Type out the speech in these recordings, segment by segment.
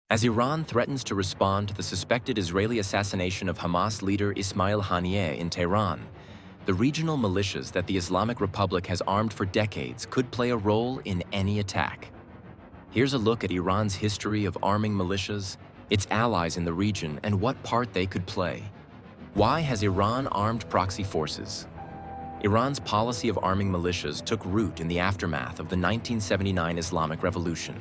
As Iran threatens to respond to the suspected Israeli assassination of Hamas leader Ismail Haniyeh in Tehran, the regional militias that the Islamic Republic has armed for decades could play a role in any attack. Here's a look at Iran's history of arming militias, its allies in the region, and what part they could play. Why has Iran armed proxy forces? Iran's policy of arming militias took root in the aftermath of the 1979 Islamic Revolution.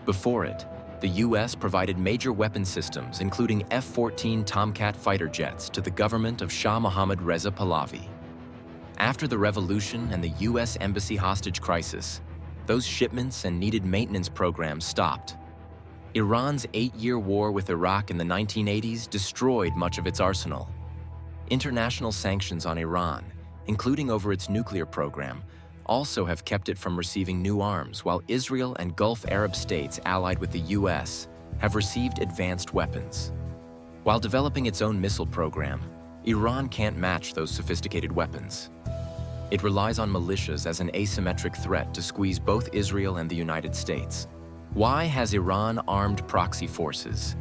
Before it, the U.S. provided major weapon systems, including F-14 Tomcat fighter jets, to the government of Shah Mohammad Reza Pahlavi. After the revolution and the U.S. embassy hostage crisis, those shipments and needed maintenance programs stopped. Iran's 8-year war with Iraq in the 1980s destroyed much of its arsenal. International sanctions on Iran, including over its nuclear program, also have kept it from receiving new arms, while Israel and Gulf Arab states allied with the U.S. have received advanced weapons. While developing its own missile program, Iran can't match those sophisticated weapons. It relies on militias as an asymmetric threat to squeeze both Israel and the United States. Why has Iran armed proxy forces?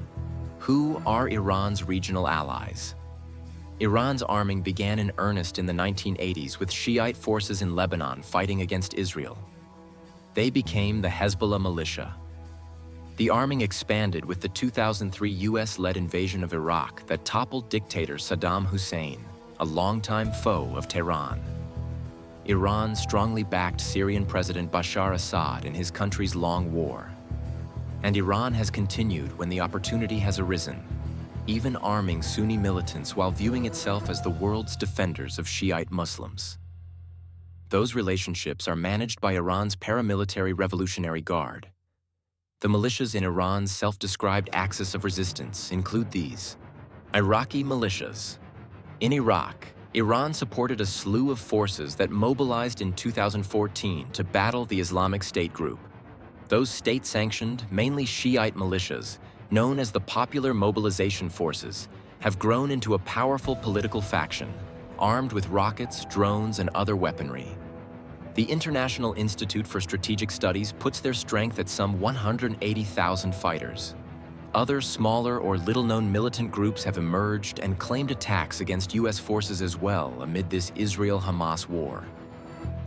Who are Iran's regional allies? Iran's arming began in earnest in the 1980s with Shiite forces in Lebanon fighting against Israel. They became the Hezbollah militia. The arming expanded with the 2003 US-led invasion of Iraq that toppled dictator Saddam Hussein, a longtime foe of Tehran. Iran strongly backed Syrian President Bashar Assad in his country's long war. And Iran has continued when the opportunity has arisen, even arming Sunni militants while viewing itself as the world's defenders of Shiite Muslims. Those relationships are managed by Iran's paramilitary Revolutionary Guard. The militias in Iran's self-described axis of resistance include these: Iraqi militias. In Iraq, Iran supported a slew of forces that mobilized in 2014 to battle the Islamic State group. Those state-sanctioned, mainly Shiite militias, known as the Popular Mobilization Forces, have grown into a powerful political faction, armed with rockets, drones, and other weaponry. The International Institute for Strategic Studies puts their strength at some 180,000 fighters. Other smaller or little-known militant groups have emerged and claimed attacks against U.S. forces as well amid this Israel-Hamas war.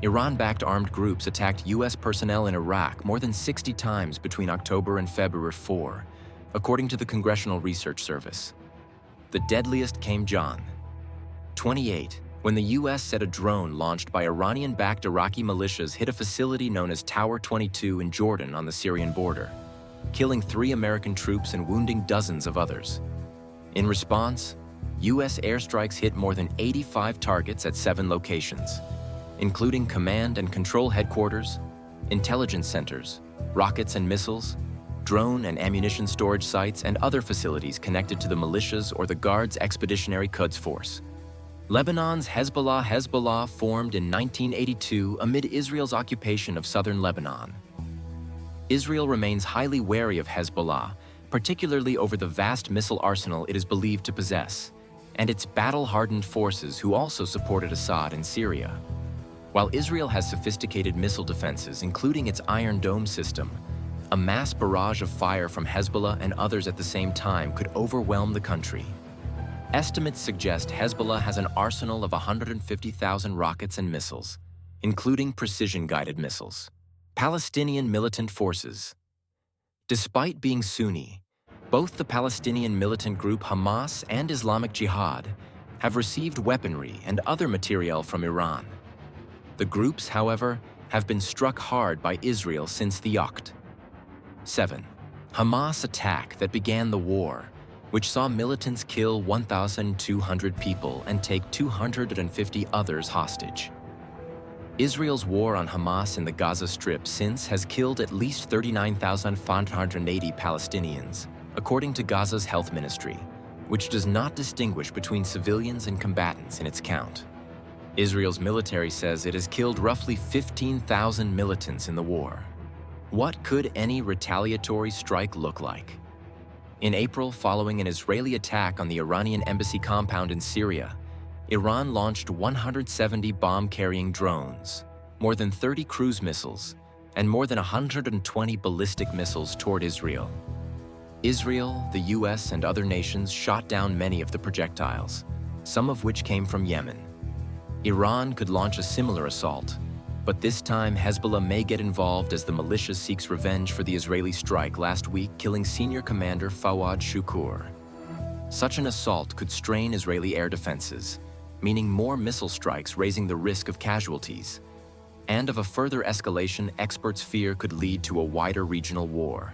Iran-backed armed groups attacked U.S. personnel in Iraq more than 60 times between October and February 4, according to the Congressional Research Service. The deadliest came John 28, when the U.S. said a drone launched by Iranian-backed Iraqi militias hit a facility known as Tower 22 in Jordan on the Syrian border, killing 3 American troops and wounding dozens of others. In response, U.S. airstrikes hit more than 85 targets at 7 locations, including command and control headquarters, intelligence centers, rockets and missiles, drone and ammunition storage sites, and other facilities connected to the militias or the Guard's Expeditionary Quds Force. Lebanon's Hezbollah formed in 1982 amid Israel's occupation of southern Lebanon. Israel remains highly wary of Hezbollah, particularly over the vast missile arsenal it is believed to possess, and its battle-hardened forces who also supported Assad in Syria. While Israel has sophisticated missile defenses, including its Iron Dome system, a mass barrage of fire from Hezbollah and others at the same time could overwhelm the country. Estimates suggest Hezbollah has an arsenal of 150,000 rockets and missiles, including precision-guided missiles. Palestinian militant forces. Despite being Sunni, both the Palestinian militant group Hamas and Islamic Jihad have received weaponry and other materiel from Iran. The groups, however, have been struck hard by Israel since the Oct. 7. Hamas attack that began the war, which saw militants kill 1,200 people and take 250 others hostage. Israel's war on Hamas in the Gaza Strip since has killed at least 39,580 Palestinians, according to Gaza's health ministry, which does not distinguish between civilians and combatants in its count. Israel's military says it has killed roughly 15,000 militants in the war. What could any retaliatory strike look like? In April, following an Israeli attack on the Iranian embassy compound in Syria, Iran launched 170 bomb-carrying drones, more than 30 cruise missiles, and more than 120 ballistic missiles toward Israel. Israel, the US, and other nations shot down many of the projectiles, some of which came from Yemen. Iran could launch a similar assault, but this time Hezbollah may get involved as the militia seeks revenge for the Israeli strike last week, killing senior commander Fawad Shukur. Such an assault could strain Israeli air defenses, meaning more missile strikes, raising the risk of casualties. And of a further escalation, experts fear could lead to a wider regional war.